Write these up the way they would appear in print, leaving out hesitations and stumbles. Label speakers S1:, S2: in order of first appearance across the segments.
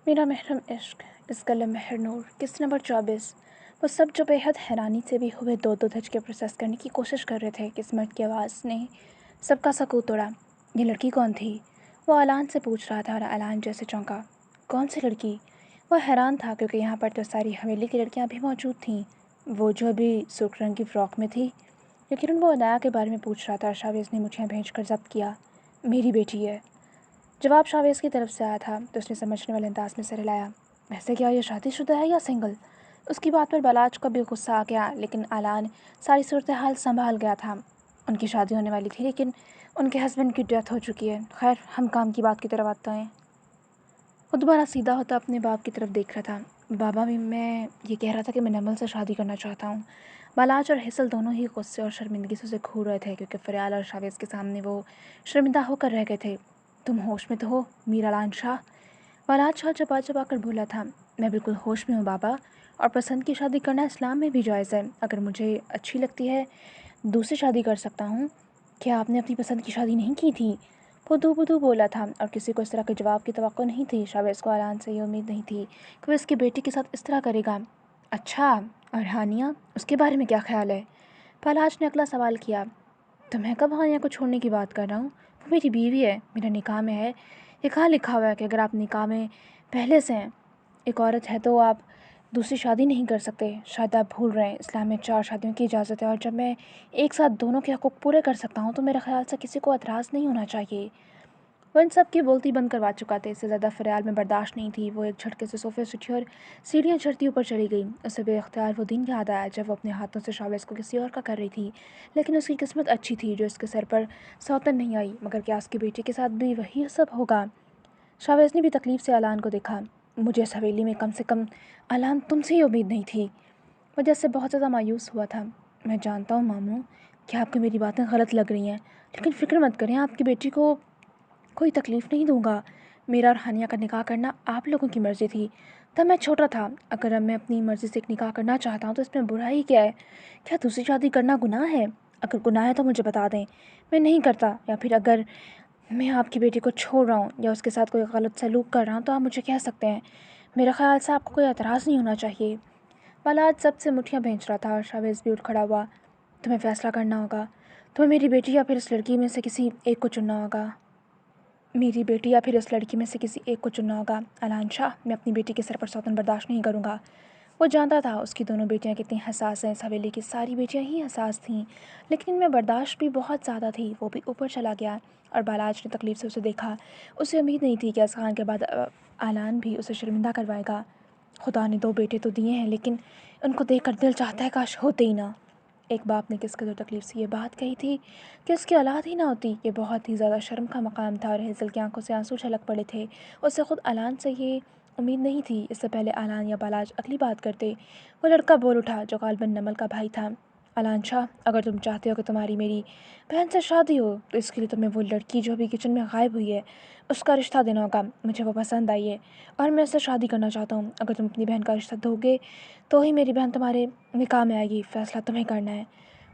S1: मेरा महरम इश्क, इस कलम महर नूर, किस नंबर 24। वो सब जो बेहद हैरानी से भी हुए दो दो धज के प्रोसेस करने की कोशिश कर रहे थे। किस्मत की आवाज़ ने सबका सकूत तोड़ा। ये लड़की कौन थी? वो अलान से पूछ रहा था और अलान जैसे चौंका। कौन सी लड़की? वो हैरान था क्योंकि यहाँ पर तो सारी हवेली की लड़कियाँ भी मौजूद थीं। वो जो अभी सुर्ख रंग की फ़्रॉक में थी। यकीनन वो अनाया के बारे में पूछ रहा था। शावेज़ ने मुठियाँ भेज कर जब्त किया। मेरी बेटी है। जवाब शावेज़ की तरफ से आया था तो उसने समझने वाले अंदाज में सर हिलाया। वैसे क्या ये शादीशुदा है या सिंगल? उसकी बात पर बलाज का भी गुस्सा आ गया, लेकिन अलान सारी सूरत हाल संभाल गया था। उनकी शादी होने वाली थी, लेकिन उनके हस्बैंड की डेथ हो चुकी है। खैर, हम काम की बात की तरफ आते हैं। वो दोबारा सीधा होता अपने बाप की तरफ देख रहा था। बाबा भी, मैं ये कह रहा था कि मैं नमल से शादी करना चाहता हूँ। बालाज और हिसल दोनों ही गुस्से और शर्मिंदगी से उसे घूर रहे थे, क्योंकि फरियाल और शावेज़ के सामने वो शर्मिंदा होकर रह गए थे। तुम होश में तो हो मीरा लान शाह? बालाज शाह चबा चबा कर बोला था। मैं बिल्कुल होश में हूँ बाबा, और पसंद की शादी करना इस्लाम में भी जायज़ है। अगर मुझे अच्छी लगती है दूसरी शादी कर सकता हूँ। क्या आपने अपनी पसंद की शादी नहीं की थी? बुदू बुदू बोला था, और किसी को इस तरह के जवाब की तवक्को नहीं थी। शावेज़ को अलान से ये उम्मीद नहीं थी कि वो इसकी बेटी के साथ इस तरह करेगा। अच्छा, और हानिया, उसके बारे में क्या ख्याल है? पलाश ने अगला सवाल किया। तो मैं कब हानिया को छोड़ने की बात कर रहा हूँ? वो मेरी बीवी है, मेरा निकाह में है। ये कहाँ लिखा हुआ है कि अगर आप निकाह में पहले से हैं, एक औरत है, तो आप दूसरी शादी नहीं कर सकते? शायद आप भूल रहे हैं, इस्लाम में 4 शादियों की इजाज़त है, और जब मैं एक साथ दोनों के हक़ूक़ पूरे कर सकता हूँ तो मेरे ख़्याल से किसी को एतराज़ नहीं होना चाहिए। वो इन सब की बोलती बंद करवा चुका था। इससे ज़्यादा फ़रियाल में बर्दाश्त नहीं थी। वो एक झटके से सोफ़े से उठी और सीढ़ियाँ चढ़ती ऊपर चली गई। उसे बेख्तियार वो दिन याद आया जब वो अपने हाथों से शावेज़ को किसी और का कर रही थी। लेकिन उसकी किस्मत अच्छी थी जो इसके सर पर सौतन नहीं आई। मगर क्या उसकी बेटी के साथ भी वही सब होगा? शावेज़ ने भी तकलीफ़ से अलान को देखा। मुझे इस हवेली में कम से कम अलान तुमसे ही उम्मीद नहीं थी। वो जैसे बहुत ज़्यादा मायूस हुआ था। मैं जानता हूँ मामू कि आपको मेरी बातें गलत लग रही हैं, लेकिन फ़िक्र मत करें, आपकी बेटी को कोई तकलीफ़ नहीं दूंगा। मेरा और हानिया का निकाह करना आप लोगों की मर्ज़ी थी। तब मैं छोटा था। अगर अब मैं अपनी मर्ज़ी से एक निकाह करना चाहता हूँ तो इसमें बुराई क्या है? क्या दूसरी शादी करना गुनाह है? अगर गुनाह है तो मुझे बता दें, मैं नहीं करता। या फिर अगर मैं आपकी बेटी को छोड़ रहा हूँ या उसके साथ कोई गलत सलूक कर रहा हूँ तो आप मुझे कह सकते हैं। मेरा ख़्याल से आपको कोई एतराज़ नहीं होना चाहिए। बालाज सबसे मुठियाँ भींच रहा था और शावेज़ भी उठ खड़ा हुआ। तुम्हें फ़ैसला करना होगा। तुम्हें मेरी बेटी या फिर इस लड़की में से किसी एक को चुनना होगा। मेरी बेटी या फिर इस लड़की में से किसी एक को चुनना होगा। अलान शाह, मैं अपनी बेटी के सर पर सौतन बर्दाश्त नहीं करूँगा। वो जानता था उसकी दोनों बेटियां कितनी हसास हैं। इस हवेली की सारी बेटियां ही हसास थीं, लेकिन इनमें बर्दाश्त भी बहुत ज़्यादा थी। वो भी ऊपर चला गया और बालाज ने तकलीफ से उसे देखा। उसे उम्मीद नहीं थी कि असखान के बाद आलान भी उसे शर्मिंदा करवाएगा। खुदा ने 2 बेटे तो दिए हैं, लेकिन उनको देखकर दिल चाहता है काश होते ही ना। एक बाप ने किस कदर तकलीफ से ये बात कही थी कि उसकी औलाद ही ना होती। ये बहुत ही ज़्यादा शर्म का मकाम था और हेज़ल की आंखों से आंसू छलक पड़े थे। उसे खुद अलान से ये उम्मीद नहीं थी। इससे पहले अलान या बालाज अगली बात करते, वो लड़का बोल उठा जो गालबन नमल का भाई था। अलान शाह, अगर तुम चाहते हो कि तुम्हारी मेरी बहन से शादी हो तो इसके लिए तुम्हें वो लड़की जो अभी किचन में गायब हुई है उसका रिश्ता देना होगा। मुझे वो पसंद आई है और मैं उससे शादी करना चाहता हूँ। अगर तुम अपनी बहन का रिश्ता दोगे तो ही मेरी बहन तुम्हारे निकाह में आएगी। फ़ैसला तुम्हें करना है।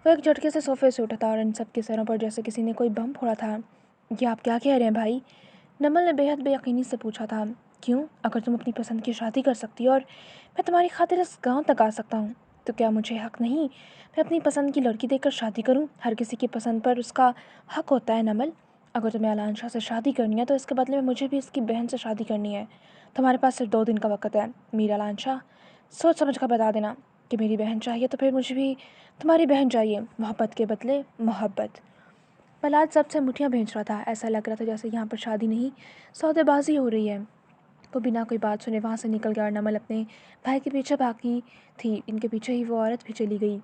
S1: वो एक झटके से सोफे से उठा था और इन सब के सरों पर जैसे किसी ने कोई बम फोड़ा था। ये आप क्या कह रहे हैं भाई? नमल ने बेहद बेयकीनी से पूछा था। क्यों? अगर तुम अपनी पसंद की शादी कर सकती हो और मैं तुम्हारी खातिर इस गांव तक आ सकता हूँ, तो क्या मुझे हक़ नहीं मैं अपनी पसंद की लड़की देखकर शादी करूँ? हर किसी की पसंद पर उसका हक़ होता है नमल। अगर तुम्हें अलान शाह से शादी करनी है तो इसके बदले में मुझे भी इसकी बहन से शादी करनी है। तुम्हारे पास सिर्फ 2 दिन का वक़्त है। मीरा अलान शाह, सोच समझ कर बता देना कि मेरी बहन चाहिए तो फिर मुझे भी तुम्हारी बहन चाहिए। मोहब्बत के बदले मोहब्बत। प्रहलाद सबसे मुठियाँ भींच रहा था। ऐसा लग रहा था जैसे यहाँ पर शादी नहीं, सौदेबाजी हो रही है। वो बिना कोई बात सुने वहाँ से निकल गया और नमल अपने भाई के पीछे भागी थी। इनके पीछे ही वो औरत भी चली गई।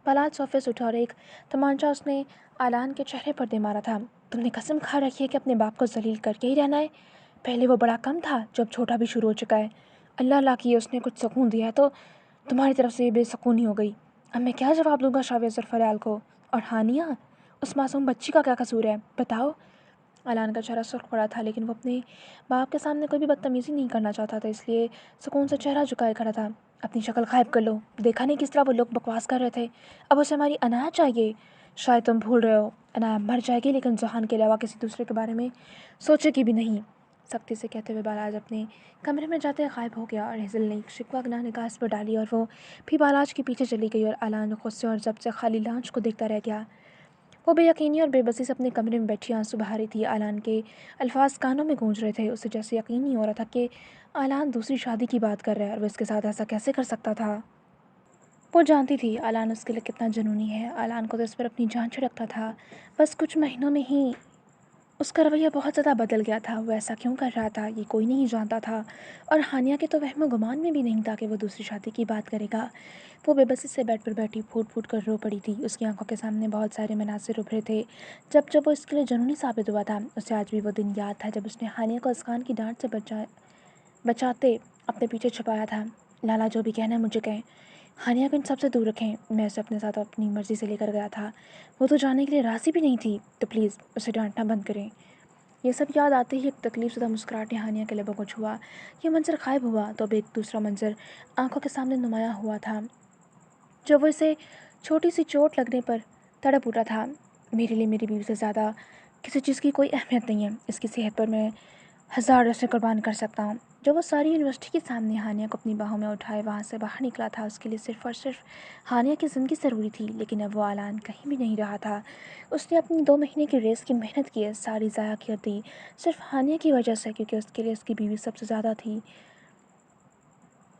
S1: प्रहलाद सोफे से उठा और एक तमांचा उसने आलान के चेहरे पर दे मारा था। तुमने कसम खा रखी है कि अपने बाप को जलील करके ही रहना है। पहले वो बड़ा कम था, जब छोटा भी शुरू हो चुका है। अल्लाह ला की उसने कुछ सुकून दिया है तो तुम्हारी तरफ से ये बेसुकूनी हो गई। अब मैं क्या जवाब दूंगा शावेज़ और फरियाल को? और हानिया, उस मासूम बच्ची का क्या कसूर है, बताओ? अलान का चेहरा सुर्ख पड़ा था, लेकिन वो अपने बाप के सामने कोई भी बदतमीज़ी नहीं करना चाहता था, इसलिए सुकून से चेहरा झुकाए खड़ा था। अपनी शक्ल गायब कर लो। देखा नहीं किस तरह वो लोग बकवास कर रहे थे? अब उसे हमारी अनाया चाहिए। शायद तुम भूल रहे हो, अनाया मर जाएगी लेकिन ज़ुहान के अलावा किसी दूसरे के बारे में सोचेगी भी नहीं। सख्ती से कहते हुए बालाज अपने कमरे में जाते गायब हो गया और हेज़ल ने एक शिकवा निगाह पर डाली और वो भी बालाज के पीछे चली गई और अलान गुस्से और जब से खाली लाउंज को देखता रह गया। वो बेयकीनी और बेबसी से अपने कमरे में बैठी आंसू बहा रही थी। अलान के अल्फाज कानों में गूंज रहे थे। उसे जैसे यकीन नहीं हो रहा था कि अलान दूसरी शादी की बात कर रहा है और वो इसके साथ ऐसा कैसे कर सकता था। वो जानती थी अलान उसके लिए कितना जुनूनी है। अलान को तो इस पर अपनी जान छिड़कता था। बस कुछ महीनों में ही उसका रवैया बहुत ज़्यादा बदल गया था। वो ऐसा क्यों कर रहा था ये कोई नहीं जानता था और हानिया के तो वहम गुमान में भी नहीं था कि वो दूसरी शादी की बात करेगा। वो बेबसी से बेड पर बैठी फूट फूट कर रो पड़ी थी। उसकी आंखों के सामने बहुत सारे मनासिर उभरे थे जब जब वो इसके लिए जुनूनी साबित हुआ था। उसे आज भी वो दिन याद था जब उसने हानिया को अस्कान की डांट से बचाते अपने पीछे छुपाया था। लाला जो भी कहना है मुझे कहें, हानिया को इन सबसे दूर रखें। मैं उसे अपने साथ अपनी मर्ज़ी से लेकर गया था। वो तो जाने के लिए राज़ी भी नहीं थी, तो प्लीज़ उसे डांटना बंद करें। ये सब याद आते ही एक तकलीफ ज़्यादा मुस्कुराहट ने हानिया के लबों को छुआ। ये मंजर गायब हुआ तो अब एक दूसरा मंजर आंखों के सामने नुमाया हुआ था, जो वो इसे छोटी सी चोट लगने पर तड़प उठा था। मेरे लिए मेरी बीवी से ज़्यादा किसी चीज़ की कोई अहमियत नहीं है। इसकी सेहत पर मैं 1000 रस्से कुर्बान कर सकता हूँ। जब वो सारी यूनिवर्सिटी के सामने हानिया को अपनी बाहों में उठाए वहाँ से बाहर निकला था, उसके लिए सिर्फ़ और सिर्फ हानिया की ज़िंदगी ज़रूरी थी। लेकिन अब वो अलान कहीं भी नहीं रहा था। उसने अपनी 2 महीने की रेस की मेहनत की है, सारी ज़ाया कर दी सिर्फ हानिया की वजह से, क्योंकि उसके लिए उसकी बीवी सबसे ज़्यादा थी।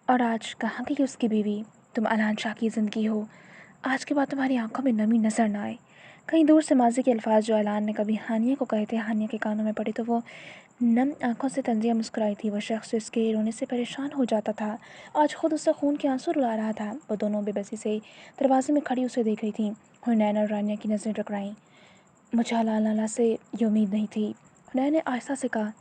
S1: और आज कहाँ गई उसकी बीवी? तुम अलान शाह की ज़िंदगी हो। आज के बाद तुम्हारी आंखों में नमी नज़र ना आए। कहीं दूर से माजी के अल्फाज जो अलान ने कभी हानिया को कहे थे, हानिया के कानों में पड़े तो वो नम आंखों से तंजिया मुस्कुराई थी। वह शख्स जो इसके रोने से परेशान हो जाता था, आज खुद उससे खून के आंसू रुला रहा था। वो दोनों बेबसी से दरवाजे में खड़ी उसे देख रही थी। हुनैन और रानिया की नज़रें टकराईं। मुझे अलान लाला से ये उम्मीद नहीं थी। हुनैन ने आहिस्ता से कहा,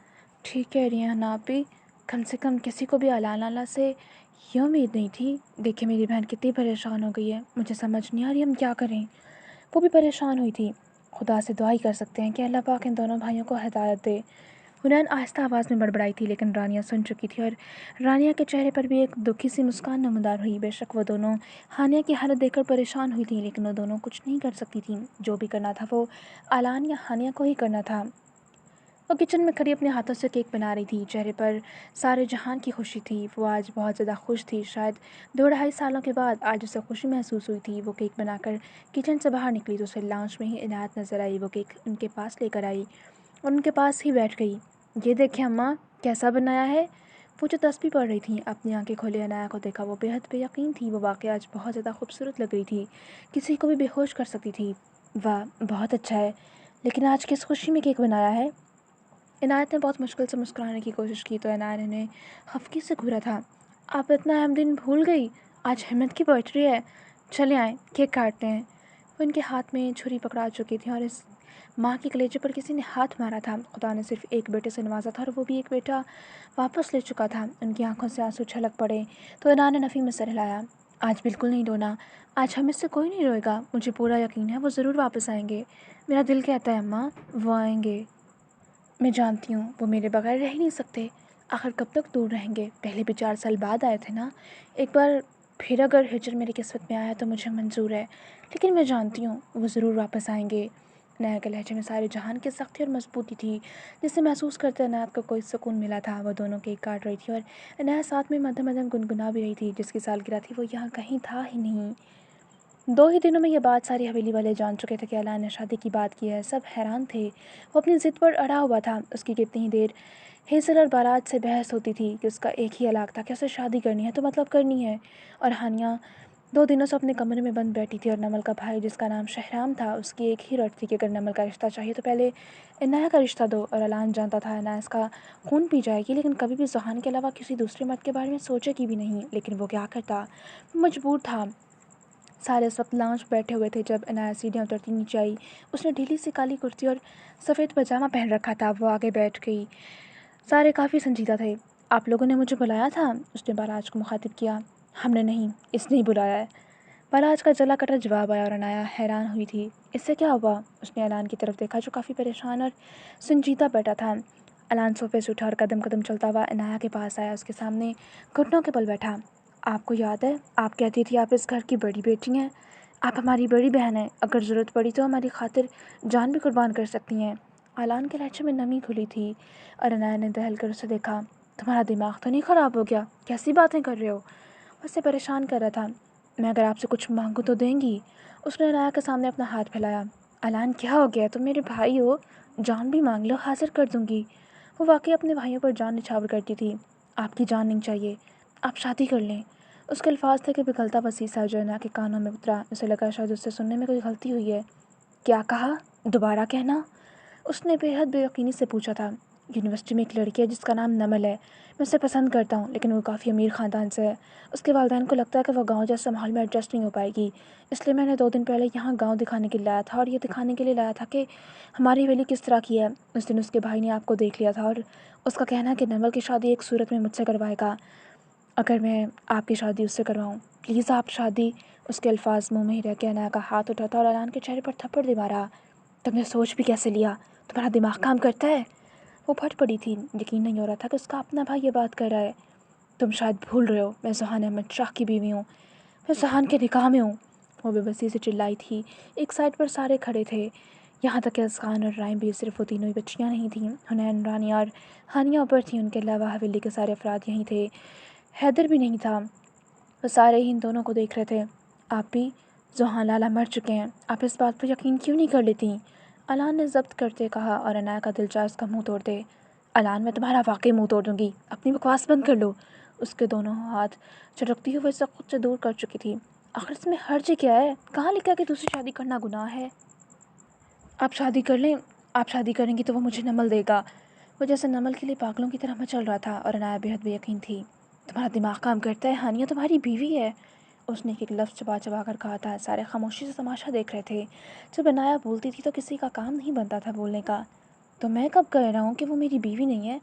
S1: ठीक कह रही हैं नापी, कम से कम किसी को भी अलान लाला से ये उम्मीद नहीं थी। देखिए मेरी बहन कितनी परेशान हो गई है, मुझे समझ नहीं आ रही हम क्या करें। वो भी परेशान हुई थी। खुदा से दुआ ही कर सकते हैं कि अल्लाह पाक इन दोनों भाइयों को हिदायत दे। हुनैन आहिस्ता आवाज़ में बड़बड़ाई थी, लेकिन रानिया सुन चुकी थी और रानिया के चेहरे पर भी एक दुखी सी मुस्कान नमदार हुई। बेशक वो दोनों हानिया की हालत देखकर परेशान हुई थी, लेकिन वो दोनों कुछ नहीं कर सकती थी। जो भी करना था वो अलान या हानिया को ही करना था। वो किचन में खड़ी अपने हाथों से केक बना रही थी। चेहरे पर सारे जहान की खुशी थी। वो आज बहुत ज़्यादा खुश थी। शायद 2-2.5 सालों के बाद आज उसे खुशी महसूस हुई थी। वो केक बनाकर किचन से बाहर निकली तो उसे लाउंज में ही इनायत नज़र आई। वो केक उनके पास लेकर आई और उनके पास ही बैठ गई। ये देखें अम्मा, कैसा बनाया है। वो जो तस्बीह पढ़ रही थी, अपनी आंखें खोले अनाया को देखा। वो बेहद बेयकीन थी। वो वाकई आज बहुत ज़्यादा खूबसूरत लग रही थी, किसी को भी बेहोश कर सकती थी। वाह, बहुत अच्छा है, लेकिन आज किस खुशी में केक बनाया है। इनायत ने बहुत मुश्किल से मुस्कुराने की कोशिश की तो इनायत ने खफकी से घूरा था। आप इतना अहम दिन भूल गई, आज हिम्मत की बर्थडे है, चले आए केक काटते हैं। वो इनके हाथ में छुरी पकड़ा चुकी थी और इस माँ के कलेजे पर किसी ने हाथ मारा था। खुदा ने सिर्फ एक बेटे से नवाजा था और वो भी एक बेटा वापस ले चुका था। उनकी आंखों से आंसू छलक पड़े तो इनायत ने नफ़ी में सर हिलाया। आज बिल्कुल नहीं रोना, आज हम इससे कोई नहीं रोएगा। मुझे पूरा यकीन है वो ज़रूर वापस आएंगे। मेरा दिल कहता है अम्मा, वो आएंगे। मैं जानती हूँ वो मेरे बगैर रह ही नहीं सकते। आखिर कब तक दूर रहेंगे। पहले भी 4 साल बाद आए थे ना। एक बार फिर अगर हिजर मेरी किस्मत में आया तो मुझे मंजूर है, लेकिन मैं जानती हूँ वो ज़रूर वापस आएंगे। नया के लहजे में सारे जहान की सख्ती और मजबूती थी, जिसे महसूस करते अनायत को कोई सुकून मिला था। वो दोनों केक काट रही थी और अनायत साथ में मध्यम मध्यम गुनगुना भी रही थी। जिसकी सालगिरह थी वो यहाँ कहीं था ही नहीं। 2 ही दिनों में ये बात सारी हवेली वाले जान चुके थे कि अलान ने शादी की बात की है। सब हैरान थे। वो अपनी ज़िद पर अड़ा हुआ था। उसकी कितनी ही देर हेज़ल और बारात से बहस होती थी कि उसका एक ही इलाक़ था कि उसे शादी करनी है तो मतलब करनी है। और हानिया 2 दिनों से अपने कमरे में बंद बैठी थी और नमल का भाई, जिसका नाम शहराम था, उसकी एक ही रट थी कि अगर नमल का रिश्ता चाहिए तो पहले इनाया का रिश्ता दो। और अलान जानता था इनाया इसका खून पी जाएगी, लेकिन कभी भी ज़ुहान के अलावा किसी दूसरे मर्द के बारे में सोचेगी भी नहीं। लेकिन वो क्या करता, मजबूर था। सारे इस वक्त लाउंज बैठे हुए थे जब इनाया सीढ़ियाँ उतरती नीचे आई। उसने ढीली सी काली कुर्ती और सफ़ेद पजामा पहन रखा था। वो आगे बैठ गई। सारे काफ़ी संजीदा थे। आप लोगों ने मुझे बुलाया था, उसने बाराज को मुखातिब किया। हमने नहीं, इसने ही बुलाया है। बाराज का जला कटा जवाब आया और अनाया हैरान हुई थी। इससे क्या हुआ। उसने अलान की तरफ देखा जो काफ़ी परेशान और संजीदा बैठा था। अलान सोफे से उठा और कदम कदम चलता हुआ अनाया के पास आया। उसके सामने घुटनों के बल बैठा। आपको याद है, आप कहती थी आप इस घर की बड़ी बेटी हैं, आप हमारी बड़ी बहन हैं, अगर ज़रूरत पड़ी तो हमारी खातिर जान भी कुर्बान कर सकती हैं। اعلان کے لہجے میں نمی گھلی تھی اور عنایا نے دہل کر اسے دیکھا۔ تمہارا دماغ تو نہیں خراب ہو گیا؟ کیسی باتیں کر رہے ہو؟ وہ اسے پریشان کر رہا تھا۔ میں اگر آپ سے کچھ مانگوں تو دیں گی؟ اس نے عنایا کے سامنے اپنا ہاتھ پھیلایا۔ اعلان کیا ہو گیا؟ تم میرے بھائی ہو، جان بھی مانگ لو حاضر کر دوں گی۔ وہ واقعی اپنے بھائیوں پر جان نچھاور کرتی تھی۔ آپ کی جان نہیں چاہیے، آپ شادی کر لیں۔ اس کے الفاظ تھے کہ پگھلتا وسیسہ جو عنایا کے کانوں میں اترا۔ اسے لگا شاید اس سے سننے میں کوئی غلطی ہوئی ہے۔ کیا کہا؟ دوبارہ کہنا؟ اس نے بے حد بے یقینی سے پوچھا تھا۔ یونیورسٹی میں ایک لڑکی ہے جس کا نام نمل ہے، میں اسے پسند کرتا ہوں، لیکن وہ کافی امیر خاندان سے ہے۔ اس کے والدین کو لگتا ہے کہ وہ گاؤں جیسے ماحول میں ایڈجسٹ نہیں ہو پائے گی، اس لیے میں نے 2 دن پہلے یہاں گاؤں دکھانے کے لیے لایا تھا، اور یہ دکھانے کے لیے لایا تھا کہ ہماری حویلی کس طرح کی ہے۔ اس دن اس کے بھائی نے آپ کو دیکھ لیا تھا اور اس کا کہنا ہے کہ نمل کی شادی ایک صورت میں مجھ سے کروائے گا اگر میں آپ کی شادی اس سے کرواؤں۔ پلیز آپ شادی۔ اس کے الفاظ منہ میں ہی رہ کے عنایا کا ہاتھ اٹھا تھا اور اعلان کے چہرے پر تھپڑ دے مارا۔ تم نے سوچ بھی کیسے لیا؟ تمہارا دماغ کام کرتا ہے؟ وہ پھٹ پڑی تھی، یقین نہیں ہو رہا تھا کہ اس کا اپنا بھائی یہ بات کر رہا ہے۔ تم شاید بھول رہے ہو، میں ذوحان احمد شاہ کی بیوی ہوں، میں ذوحان کے نکاح میں ہوں۔ وہ بے بسی سے چلائی تھی۔ ایک سائڈ پر سارے کھڑے تھے، یہاں تک کہ اذخان اور رائم بھی، صرف وہ تینوں ہی بچیاں نہیں تھیں۔ حنین، رانیہ اور ہانیہ اوپر تھیں، ان کے علاوہ حویلی کے سارے افراد یہیں تھے۔ حیدر بھی نہیں تھا۔ وہ سارے ہی ان دونوں کو دیکھ رہے تھے۔ آپ بھی؟ ذوحان لالا مر چکے ہیں، آپ اس بات پر یقین کیوں نہیں کر لیتی؟ اعلان نے ضبط کرتے کہا، اور عنایا کا دل چاہا اس کا منہ توڑ دے۔ اعلان، میں تمہارا واقعی منہ توڑ دوں گی، اپنی بکواس بند کر لو۔ اس کے دونوں ہاتھ چٹکتی ہوئے اسے خود سے دور کر چکی تھی۔ آخر اس میں حرج کیا ہے؟ کہاں لکھا کہ دوسری شادی کرنا گناہ ہے؟ آپ شادی کر لیں، آپ شادی کریں گی تو وہ مجھے نمل دے گا۔ وہ جیسے نمل کے لیے پاگلوں کی طرح مچل رہا تھا، اور عنایا بے حد بے یقین تھی۔ تمہارا دماغ کام کرتا ہے؟ ہانیہ تمہاری بیوی ہے۔ اس نے ایک لفظ چبا چبا کر کہا تھا۔ سارے خاموشی سے تماشا دیکھ رہے تھے۔ جب عنایا بولتی تھی تو کسی کا کام نہیں بنتا تھا بولنے کا۔ تو میں کب کہہ رہا ہوں کہ وہ میری بیوی نہیں ہے؟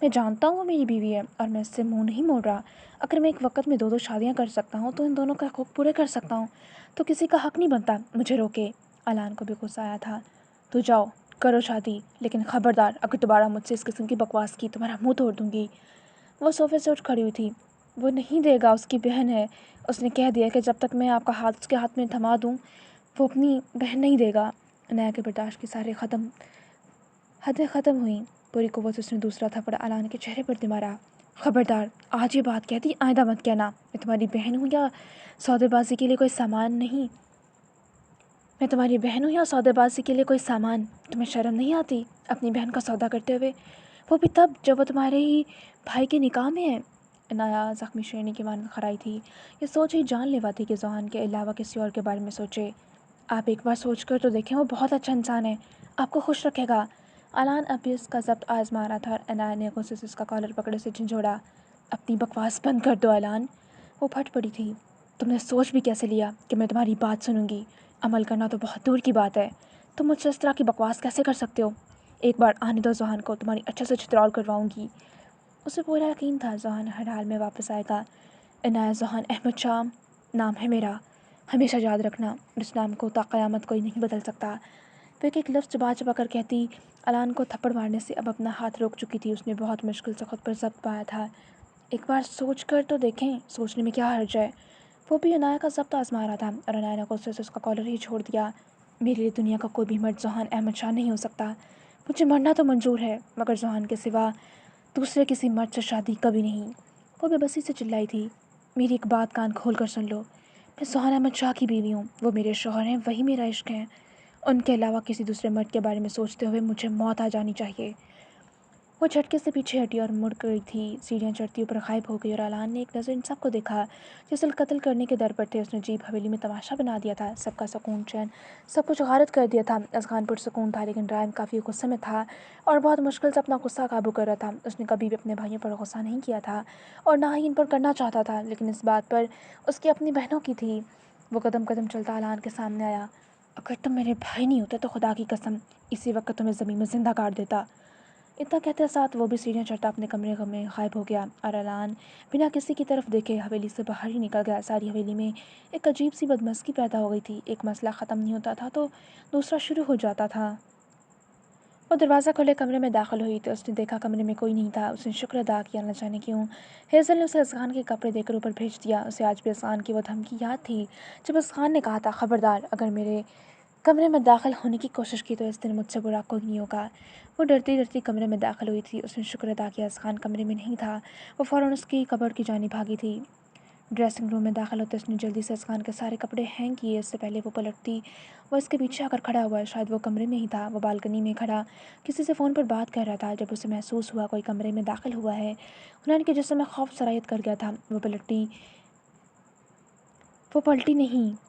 S1: میں جانتا ہوں وہ میری بیوی ہے، اور میں اس سے منہ نہیں موڑ رہا۔ اگر میں ایک وقت میں 2 شادیاں کر سکتا ہوں تو ان دونوں کا حقوق پورے کر سکتا ہوں، تو کسی کا حق نہیں بنتا مجھے روکے۔ اعلان کو بھی غصہ آیا تھا۔ تو جاؤ کرو شادی، لیکن خبردار اگر دوبارہ مجھ سے اس قسم کی بکواس کی، تمہارا منہ توڑ دوں گی۔ وہ صوفے سے اٹھ کھڑی ہوئی تھی۔ وہ نہیں دے گا، اس کی بہن ہے۔ اس نے کہہ دیا کہ جب تک میں آپ کا ہاتھ اس کے ہاتھ میں تھما دوں وہ اپنی بہن نہیں دے گا۔ عنایا کے برداشت کی سارے حدیں ختم ہوئیں۔ پوری قوت سے اس نے دوسرا تھپڑ اعلان کے چہرے پر دے مارا۔ خبردار، آج یہ بات کہتی، آئندہ مت کہنا۔ میں تمہاری بہن ہوں یا سودے بازی کے لیے کوئی سامان نہیں؟ میں تمہاری بہن ہوں یا سودے بازی کے لیے کوئی سامان؟ تمہیں شرم نہیں آتی اپنی بہن کا سودا کرتے ہوئے؟ وہ بھی تب جب وہ تمہارے ہی بھائی کے نکاح میں ہے۔ عنایا زخمی شیرنی کی مانند کھڑائی تھی۔ یہ سوچ ہی جان لیوا تھی کہ ذوحان کے علاوہ کسی اور کے بارے میں سوچے۔ آپ ایک بار سوچ کر تو دیکھیں، وہ بہت اچھا انسان ہے، آپ کو خوش رکھے گا۔ اعلان اب بھی اس کا ضبط آزما رہا تھا، اور عنایا نے غصے سے اس کا کالر پکڑے سے جھنجھوڑا۔ اپنی بکواس بند کر دو اعلان۔ وہ پھٹ پڑی تھی۔ تم نے سوچ بھی کیسے لیا کہ میں تمہاری بات سنوں گی؟ عمل کرنا تو بہت دور کی بات ہے۔ تم مجھ سے اس طرح کی بکواس کیسے کر سکتے ہو؟ ایک بار آنے دو ذوحان کو، تمہاری اچھے سے چترال کرواؤں گی۔ اسے پورا یقین تھا ذوحان ہر حال میں واپس آئے گا۔ عنایا، ذوحان احمد شاہ نام ہے میرا، ہمیشہ یاد رکھنا، اس نام کو تا قیامت کوئی نہیں بدل سکتا۔ وہ ایک لفظ چبا چبا کر کہتی۔ اعلان کو تھپڑ مارنے سے اب اپنا ہاتھ روک چکی تھی۔ اس نے بہت مشکل سے خود پر ضبط پایا تھا۔ ایک بار سوچ کر تو دیکھیں، سوچنے میں کیا حرج ہے؟ وہ بھی عنایا کا ضبط آزما رہا تھا، اور عنایا نے غصے سے اس کا کالر ہی چھوڑ دیا۔ میرے لیے دنیا کا کوئی بھی مرد ذوحان احمد شاہ نہیں ہو سکتا۔ مجھے مرنا تو منظور ہے، مگر ذوحان کے سوا دوسرے کسی مرد سے شادی کبھی نہیں۔ وہ بے بسی سے چلائی تھی۔ میری ایک بات کان کھول کر سن لو، میں ذوحان احمد شاہ کی بیوی ہوں، وہ میرے شوہر ہیں، وہی میرا عشق ہے۔ ان کے علاوہ کسی دوسرے مرد کے بارے میں سوچتے ہوئے مجھے موت آ جانی چاہیے۔ وہ جھٹکے سے پیچھے ہٹی اور مڑ گئی تھی، سیڑھیاں چڑھتی اوپر غائب ہو گئی، اور اعلان نے ایک نظر ان سب کو دیکھا جیسے قتل کرنے کے در پر تھے۔ اس نے جیپ حویلی میں تماشا بنا دیا تھا، سب کا سکون چین سب کچھ غارت کر دیا تھا۔ اذخان پرسکون تھا، لیکن رائم کافی غصے میں تھا اور بہت مشکل سے اپنا غصہ قابو کر رہا تھا۔ اس نے کبھی بھی اپنے بھائیوں پر غصہ نہیں کیا تھا، اور نہ ہی ان پر کرنا چاہتا تھا، لیکن اس بات پر اس کی اپنی بہنوں کی تھی۔ وہ قدم قدم چلتا اعلان کے سامنے آیا۔ اگر تم میرے بھائی نہیں ہوتے تو خدا کی قسم اسی وقت تمہیں زمین میں زندہ کاٹ دیتا۔ اتنا کہتے ساتھ وہ بھی سیڑھیاں چڑھتا اپنے کمرے میں غائب ہو گیا، اور اعلان بنا کسی کی طرف دیکھے حویلی سے باہر ہی نکل گیا۔ ساری حویلی میں ایک عجیب سی بدمزگی پیدا ہو گئی تھی، ایک مسئلہ ختم نہیں ہوتا تھا تو دوسرا شروع ہو جاتا تھا۔ وہ دروازہ کھولے کمرے میں داخل ہوئی تو اس نے دیکھا کمرے میں کوئی نہیں تھا۔ اس نے شکر ادا کیا، نہ جانے کیوں ہیزل نے اسے اذخان کے کپڑے دے کر اوپر بھیج دیا۔ اسے آج بھی اذخان کی وہ دھمکی یاد تھی جب اذخان نے کہا تھا، خبردار اگر میرے کمرے میں داخل ہونے کی کوشش کی تو اس دن مجھ سے برا کوئی نہیں ہوگا۔ وہ ڈرتی ڈرتی کمرے میں داخل ہوئی تھی۔ اس نے شکر ادا کیا اذخان کمرے میں نہیں تھا۔ وہ فوراً اس کی کبرڈ کی جانب بھاگی تھی۔ ڈریسنگ روم میں داخل ہوتے اس نے جلدی سے اذخان کے سارے کپڑے ہینگ کیے۔ اس سے پہلے وہ پلٹتی وہ اس کے پیچھے آ کر کھڑا ہوا۔ شاید وہ کمرے میں ہی تھا۔ وہ بالکنی میں کھڑا کسی سے فون پر بات کر رہا تھا۔ جب اسے محسوس ہوا کوئی کمرے میں داخل ہوا ہے، حنان کے جسم میں خوف سرایت کر گیا تھا۔ وہ پلٹی نہیں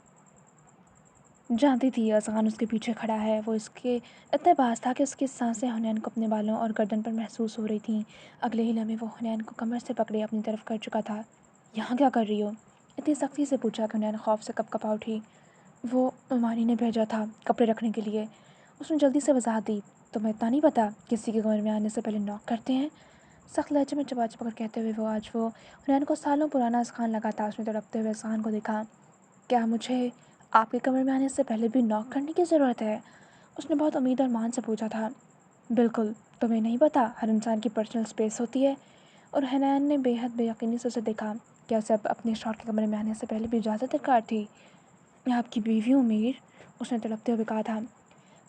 S1: جانتی تھی اذخان اس کے پیچھے کھڑا ہے۔ وہ اس کے اتنے پاس تھا کہ اس کی سانسیں حنان کو اپنے بالوں اور گردن پر محسوس ہو رہی تھیں۔ اگلے ہی لمحے وہ حنان کو کمر سے پکڑے اپنی طرف کر چکا تھا۔ یہاں کیا کر رہی ہو؟ اتنی سختی سے پوچھا کہ حنان خوف سے کپ کپا اٹھی۔ وہ ممانی نے بھیجا تھا کپڑے رکھنے کے لیے، اس نے جلدی سے وضاحت دی۔ تمہیں اتنا نہیں پتا کسی کے کمرے میں آنے سے پہلے ناک کرتے ہیں؟ سخت لہجے میں چپا چپا کر کہتے ہوئے وہ حنان کو سالوں پرانا اذخان لگا تھا۔ اس نے تڑپتے ہوئے اذخان کو دیکھا۔ کیا مجھے آپ کے کمرے میں آنے سے پہلے بھی ناک کرنے کی ضرورت ہے؟ اس نے بہت امید اور مان سے پوچھا تھا۔ بالکل، تمہیں نہیں پتا ہر انسان کی پرسنل سپیس ہوتی ہے؟ اور حنان نے بے حد بے یقینی سے اسے دیکھا۔ کیا اسے اپنے شوہر کے کمرے میں آنے سے پہلے بھی اجازت درکار تھی؟ میں آپ کی بیوی ہوں میر، اس نے تڑپتے ہوئے کہا تھا۔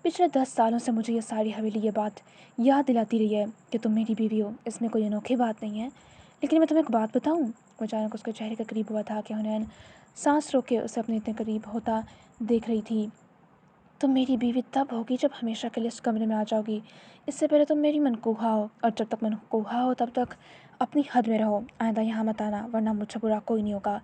S1: پچھلے 10 سالوں سے مجھے یہ ساری حویلی یہ بات یاد دلاتی رہی ہے کہ تم میری بیوی ہو۔ اس میں کوئی انوکھی بات نہیں ہے، لیکن میں تمہیں ایک بات بتاؤں؟ وہ اچانک اس کے چہرے کے قریب ہوا تھا کہ حنان سانس روک کے اسے اپنے اتنے قریب ہوتا دیکھ رہی تھی۔ تم میری بیوی تب ہوگی جب ہمیشہ کے لیے اس کمرے میں آ جاؤ گی۔ اس سے پہلے تم میری منقوہہ ہو، اور جب تک منقوہہ ہو تب تک اپنی حد میں رہو۔ آئندہ یہاں مت آنا، ورنہ مجھ سے برا کوئی نہیں ہوگا۔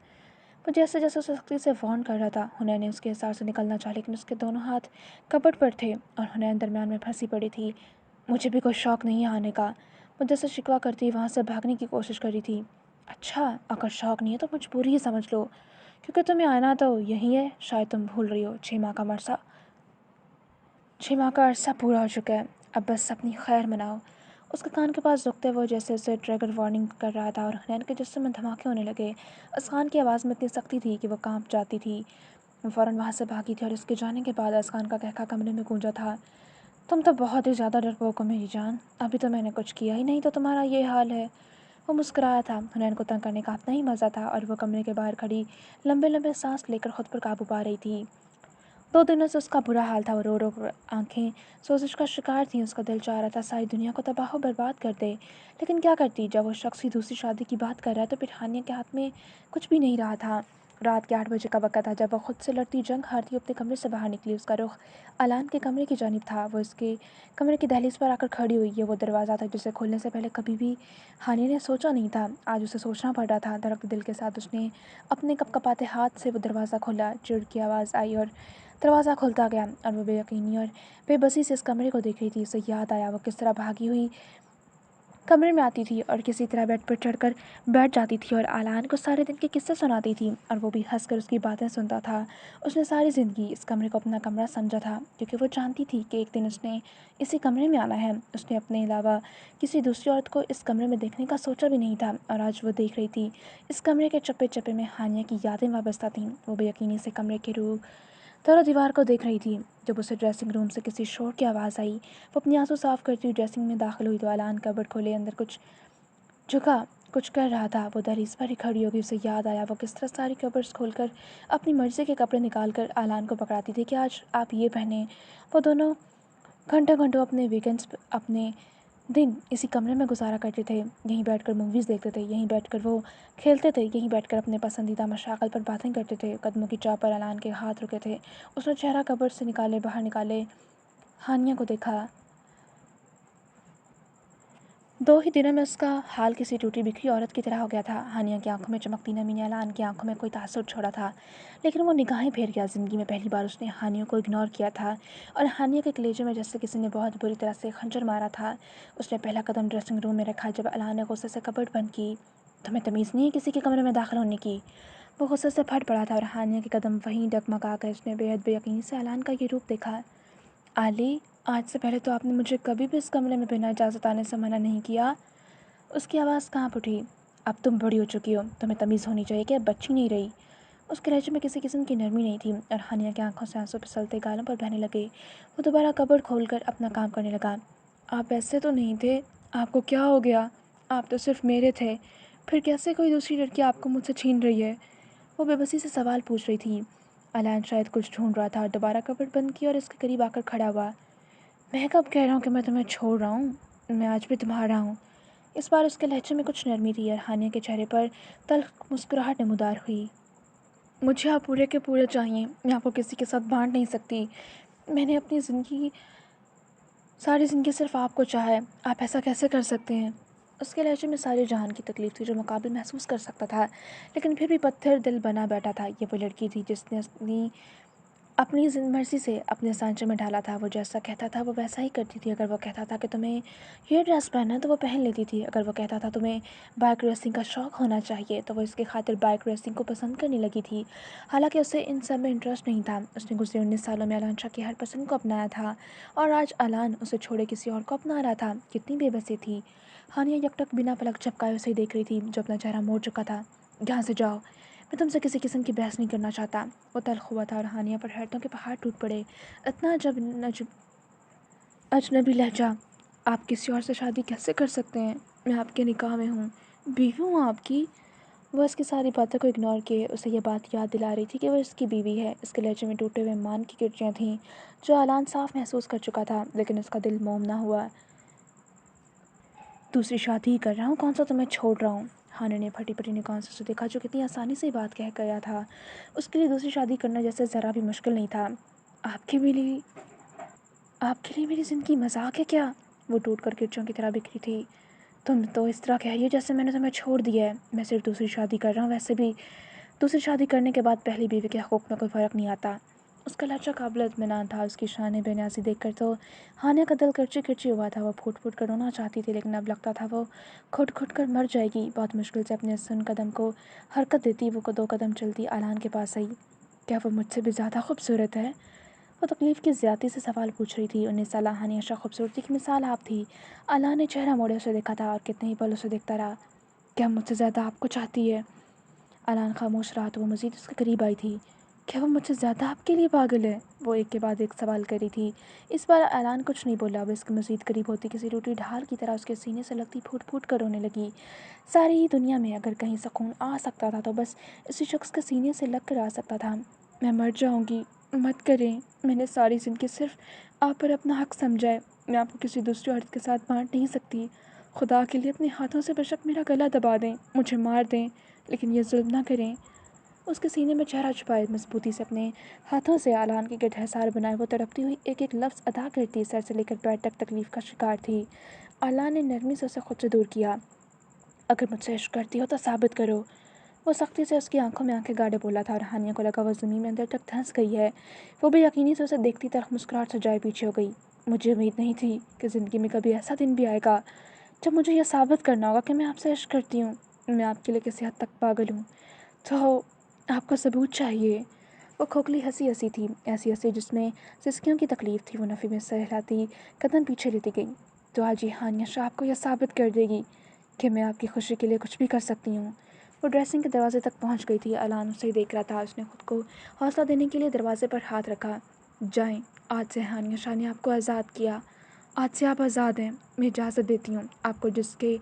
S1: وہ جیسے جیسے اسے سختی سے وارن کر رہا تھا، حنان نے اس کے اثار سے نکلنا چاہا، لیکن اس کے دونوں ہاتھ کپبورڈ پر تھے اور حنان درمیان میں پھنسی پڑی تھی۔ مجھے بھی کوئی شوق نہیں ہے آنے کا، وہ جیسے شکوہ کرتی وہاں سے بھاگنے کی کوشش کر رہی تھی۔ اچھا، اگر شوق نہیں ہے تو مجبوری ہی سمجھ لو، کیونکہ تمہیں آنا تو یہی ہے۔ شاید تم بھول رہی ہو، 6 ماہ کا عرصہ پورا ہو چکا ہے، اب بس اپنی خیر مناؤ۔ اس کے کان کے پاس جھکتے وہ جیسے اسے ٹریگر وارننگ کر رہا تھا، اور حنان کے جسم میں دھماکے ہونے لگے۔ اذخان کی آواز میں اتنی سختی تھی کہ وہ کانپ جاتی تھی۔ وہ فوراً وہاں سے بھاگی تھی اور اس کے جانے کے بعد اذخان کا قہقہ کمرے میں گونجا تھا۔ تم تو بہت ہی زیادہ ڈرپوک ہو میری جان، ابھی تو میں نے کچھ کیا ہی نہیں تو تمہارا یہ حال ہے۔ وہ مسکرایا تھا۔ حنان کو تنگ کرنے کا اپنا ہی مزہ تھا، اور وہ کمرے کے باہر کھڑی لمبے لمبے سانس لے کر خود پر قابو پا رہی تھی۔ 2 دنوں سے اس کا برا حال تھا۔ وہ رو رو کر آنکھیں سوزش کا شکار تھیں۔ اس کا دل چاہ رہا تھا ساری دنیا کو تباہ و برباد کر دے، لیکن کیا کرتی؟ جب وہ شخص ہی دوسری شادی کی بات کر رہا ہے تو پھر حانیہ کے ہاتھ میں کچھ بھی نہیں رہا تھا۔ رات کے 8 بجے کا وقت تھا جب وہ خود سے لڑتی جنگ ہارتی اپنے کمرے سے باہر نکلی۔ اس کا رخ علان کے کمرے کی جانب تھا۔ وہ اس کے کمرے کی دہلیز پر آ کر کھڑی ہوئی۔ یہ وہ دروازہ تھا جسے کھولنے سے پہلے کبھی بھی حانیہ نے سوچا نہیں تھا۔ آج اسے سوچنا پڑ رہا تھا۔ دھڑکتے دل کے ساتھ اس نے اپنے کپ کپاتے ہاتھ سے وہ دروازہ کھولا۔ چڑ کی آواز آئی اور دروازہ کھلتا گیا، اور وہ بے یقینی اور بے بسی سے اس کمرے کو دیکھ رہی تھی۔ اسے یاد آیا وہ کس طرح بھاگی ہوئی کمرے میں آتی تھی اور کسی طرح بیڈ پر چڑھ کر بیٹھ جاتی تھی اور علان کو سارے دن کے قصے سناتی تھی، اور وہ بھی ہنس کر اس کی باتیں سنتا تھا۔ اس نے ساری زندگی اس کمرے کو اپنا کمرہ سمجھا تھا، کیونکہ وہ جانتی تھی کہ ایک دن اس نے اسی کمرے میں آنا ہے۔ اس نے اپنے علاوہ کسی دوسری عورت کو اس کمرے میں دیکھنے کا سوچا بھی نہیں تھا، اور آج وہ دیکھ رہی تھی۔ اس کمرے کے چپے چپے میں حانیہ کی یادیں وابستہ تھیں۔ وہ بے یقینی سے کمرے کے در و دیوار کو دیکھ رہی تھی۔ جب اسے ڈریسنگ روم سے کسی شور کی آواز آئی، وہ اپنی آنسو صاف کرتی ہوئی ڈریسنگ میں داخل ہوئی تو علان کبرڈ کھولے اندر جھکا کچھ کر رہا تھا۔ وہ دہلیز پر ہی کھڑی ہوگی۔ اسے یاد آیا وہ کس طرح ساری کبرڈز کھول کر اپنی مرضی کے کپڑے نکال کر علان کو پکڑاتی تھی کہ آج آپ یہ پہنیں۔ وہ دونوں گھنٹوں گھنٹوں اپنے ویکینڈز اپنے دن اسی کمرے میں گزارا کرتے تھے۔ یہیں بیٹھ کر موویز دیکھتے تھے، یہیں بیٹھ کر وہ کھیلتے تھے، یہیں بیٹھ کر اپنے پسندیدہ مشاغل پر باتیں کرتے تھے۔ قدموں کی چاپ پر علان کے ہاتھ رکے تھے۔ اس نے چہرہ کبرڈ سے باہر نکالے حانیہ کو دیکھا۔ 2 ہی دنوں میں اس کا حال کسی ٹوٹی بکھری عورت کی طرح ہو گیا تھا۔ حانیہ کی آنکھوں میں چمکتی نمی نے علان کی آنکھوں میں کوئی تاثر چھوڑا تھا، لیکن وہ نگاہیں پھیر گیا۔ زندگی میں پہلی بار اس نے حانیہ کو اگنور کیا تھا، اور حانیہ کے کلیجے میں جیسے کسی نے بہت بری طرح سے خنجر مارا تھا۔ اس نے پہلا قدم ڈریسنگ روم میں رکھا جب علان نے غصے سے کبرڈ بند کی۔ تمہیں تمیز نہیں ہے کسی کے کمرے میں داخل ہونے کی؟ وہ غصے سے پھٹ پڑا تھا، اور حانیہ کے قدم وہیں ڈگمگا گئے۔ اس نے بے حد بے یقینی سے علان کا یہ روپ دیکھا۔ علی، آج سے پہلے تو آپ نے مجھے کبھی بھی اس کمرے میں بنا اجازت آنے سے منع نہیں کیا۔ اس کی آواز کانپ اٹھی۔ اب تم بڑی ہو چکی ہو، تمہیں تمیز ہونی چاہیے کہ اب بچی نہیں رہی۔ اس کے لہجے میں کسی قسم کی نرمی نہیں تھی، اور حانیہ کی آنکھوں سے آنسو پھسلتے گالوں پر بہنے لگے۔ وہ دوبارہ کبرڈ کھول کر اپنا کام کرنے لگا۔ آپ ایسے تو نہیں تھے، آپ کو کیا ہو گیا؟ آپ تو صرف میرے تھے، پھر کیسے کوئی دوسری لڑکی آپ کو مجھ سے چھین رہی ہے؟ وہ بے بسی سے سوال پوچھ رہی تھی۔ अलैन शायद कुछ ढूंढ रहा था और दोबारा कपबोर्ड बंद किया और इसके करीब आकर खड़ा हुआ। मैं कब कह रहा हूँ कि मैं तुम्हें छोड़ रहा हूँ? मैं आज भी तुम्हारा हूँ। इस बार उसके लहजे में कुछ नरमी थी और हानिया के चेहरे पर तल्ख मुस्कुराहट नमूदार हुई। मुझे आप पूरे के पूरे चाहिए, मैं आपको किसी के साथ बांट नहीं सकती। मैंने अपनी सारी ज़िंदगी सिर्फ आपको चाहा है, आप ऐसा कैसे कर सकते हैं? उसके लहजे में सारी जहान की तकलीफ थी जो मुकाबिल महसूस कर सकता था, लेकिन फिर भी पत्थर दिल बना बैठा था। ये वो लड़की थी जिसने अपनी मर्ज़ी से अपने सांचे में ढाला था। वो जैसा कहता था वो वैसा ही करती थी। अगर वो कहता था कि तुम्हें ये ड्रेस पहनना है तो वो पहन लेती थी। अगर वो कहता था तुम्हें बाइक रेसिंग का शौक़ होना चाहिए तो वो इसके खातिर बाइक रेसिंग को पसंद करने लगी थी। हालांकि उसे इन सब में इंटरेस्ट नहीं था। उसने गुजरे 19 सालों में अलान शाह की हर पसंद को अपनाया था और आज अलान उसे छोड़े किसी और को अपना रहा था। कितनी बेबसी थी। हानिया यकटक बिना पलक झपकाए उसे देख रही थी जो अपना चेहरा मोड़ चुका था। यहाँ से जाओ, मैं तुमसे किसी किस्म की बहस नहीं करना चाहता। वो तल्ख हुआ था और हानिया पर हैरतों के पहाड़ टूट पड़े। इतना अजनबी लहजा, आप किसी और से शादी कैसे कर सकते हैं? मैं आपके निकाह में हूँ, बीवी हूँ आपकी। वो इसकी सारी बातों को इग्नोर किए उसे ये बात याद दिला रही थी कि वो इसकी बीवी है। इसके लहजे में टूटे हुए मान की गिरजियाँ थीं जो अलान साफ महसूस कर चुका था, लेकिन उसका दिल मोम ना हुआ। दूसरी शादी ही कर रहा हूँ, कौन सा तुम्हें छोड़ रहा हूँ? हानिया ने फटी फटी निगाहों से उसे देखा जो कितनी आसानी से बात कह गया था। उसके लिए दूसरी शादी करना जैसे ज़रा भी मुश्किल नहीं था। आपके लिए आपके लिए मेरी ज़िंदगी मजाक है क्या? वो टूट कर गिरचों की तरह बिखरी थी। तुम तो इस तरह कहिए जैसे मैंने तुम्हें छोड़ दिया है। मैं सिर्फ दूसरी शादी कर रहा हूँ, वैसे भी दूसरी शादी करने के बाद पहली बीवी के हकूक़ में कोई फ़र्क नहीं आता। उसका लहजा काबिल इत्मीनान था। उसकी शान बेनियाज़ी देखकर तो हानिया का दिल करची करची हुआ था। वो फूट फूट कर रोना चाहती थी, लेकिन अब लगता था वो घुट घुट कर मर जाएगी। बहुत मुश्किल से अपने सुन कदम को हरकत देती वो को 2 कदम चलती अलान के पास आई। क्या वो मुझसे भी ज़्यादा खूबसूरत है? वो तकलीफ़ की ज़्यादती से सवाल पूछ रही थी। 19 साला हानिया शाह खूबसूरती की मिसाल आप थी। अलान ने चेहरा मोड़े उसे देखा था और कितने ही पल उसे देखता रहा। क्या मुझसे ज़्यादा आपको चाहती है? अलान खामोश रहा तो वो मज़ीद उसके करीब आई थी। क्या वो मुझसे ज़्यादा आपके लिए पागल है? वो एक के बाद एक सवाल कर रही थी। इस बार अलान कुछ नहीं बोला। वो इसके मज़ीद करीब होती किसी टूटी ढाल की तरह उसके सीने से लगती फूट फूट कर रोने लगी। सारी ही दुनिया में अगर कहीं सुकून आ सकता था तो बस इसी शख्स के सीने से लग कर आ सकता था। मैं मर जाऊँगी, मत करें। मैंने सारी ज़िंदगी सिर्फ आप पर अपना हक समझा है। मैं आपको किसी दूसरी औरत के साथ बांट नहीं सकती। खुदा के लिए अपने हाथों से बेशक मेरा गला दबा दें, मुझे मार दें, लेकिन ये जुल्म ना करें। उसके सीने में चेहरा छुपाए मजबूती से अपने हाथों से अलान के गिरध हिसार बनाए वो तड़पती हुई एक एक लफ्ज़ अदा करती सर से लेकर पैर तक तकलीफ़ का शिकार थी। अलान ने नरमी से उसे खुद से दूर किया। अगर मुझसे इश्क करती हो तो साबित करो। वो सख्ती से उसकी आंखों में आंखें गाड़े बोला था और हानिया को लगा वो ज़मीन में अंदर तक धंस गई है। वो भी यकीनी से उसे देखती तरफ मुस्कुराहट सजाए पीछे हो गई। मुझे उम्मीद नहीं थी कि ज़िंदगी में कभी ऐसा दिन भी आएगा जब मुझे यह साबित करना होगा कि मैं आपसे इश्क करती हूँ। मैं आपके लिए किसी हद तक पागल हूँ। तो आपको सबूत चाहिए। वो खोखली हंसी हंसी थी, ऐसी हंसी जिसमें सिसकियों की तकलीफ थी। वो नफ़ी में सहलाती कदम पीछे लेती गई। तो आज ये हानिया शाह आपको यह साबित कर देगी कि मैं आपकी खुशी के लिए कुछ भी कर सकती हूँ। वो ड्रेसिंग के दरवाजे तक पहुँच गई थी। अलान उसे ही देख रहा था। उसने खुद को हौसला देने के लिए दरवाजे पर हाथ रखा। जाएं, आज से हानिया शाह ने आपको आज़ाद किया। आज से आप आज़ाद हैं। मैं इजाज़त देती हूँ आपको जिसके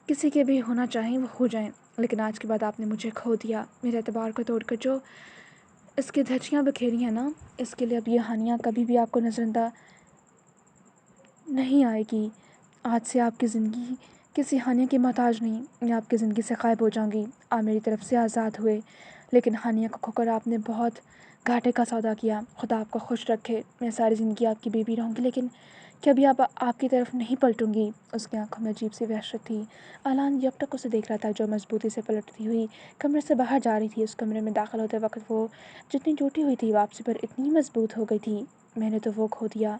S1: किसी के भी होना चाहें वो हो जाएं, लेकिन आज के बाद आपने मुझे खो दिया। मेरे एतबार को तोड़कर जो इसकी धज्जियाँ बिखेरी हैं ना, इसके लिए अब ये हानिया कभी भी आपको नज़रअंदाज नहीं आएगी। आज से आपकी ज़िंदगी किसी हानिया की मोहताज नहीं। मैं आपकी ज़िंदगी से गायब हो जाऊँगी। आप मेरी तरफ से आज़ाद हुए, लेकिन हानिया को खोकर आपने बहुत घाटे का सौदा किया। खुदा आपको खुश रखे। मैं सारी ज़िंदगी आपकी बीवी रहूँगी, लेकिन कभी आपकी तरफ नहीं पलटूंगी। उसकी आंखों में अजीब सी वहशत थी। अलान जब तक उसे देख रहा था जो मजबूती से पलटती हुई कमरे से बाहर जा रही थी। उस कमरे में दाखिल होते वक्त वो जितनी टूटी हुई थी वापसी पर इतनी मजबूत हो गई थी। मैंने तो वो खो दिया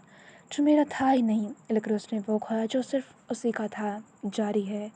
S1: जो मेरा था ही नहीं, लेकिन उसने वो खोया जो सिर्फ उसी का था। जारी है।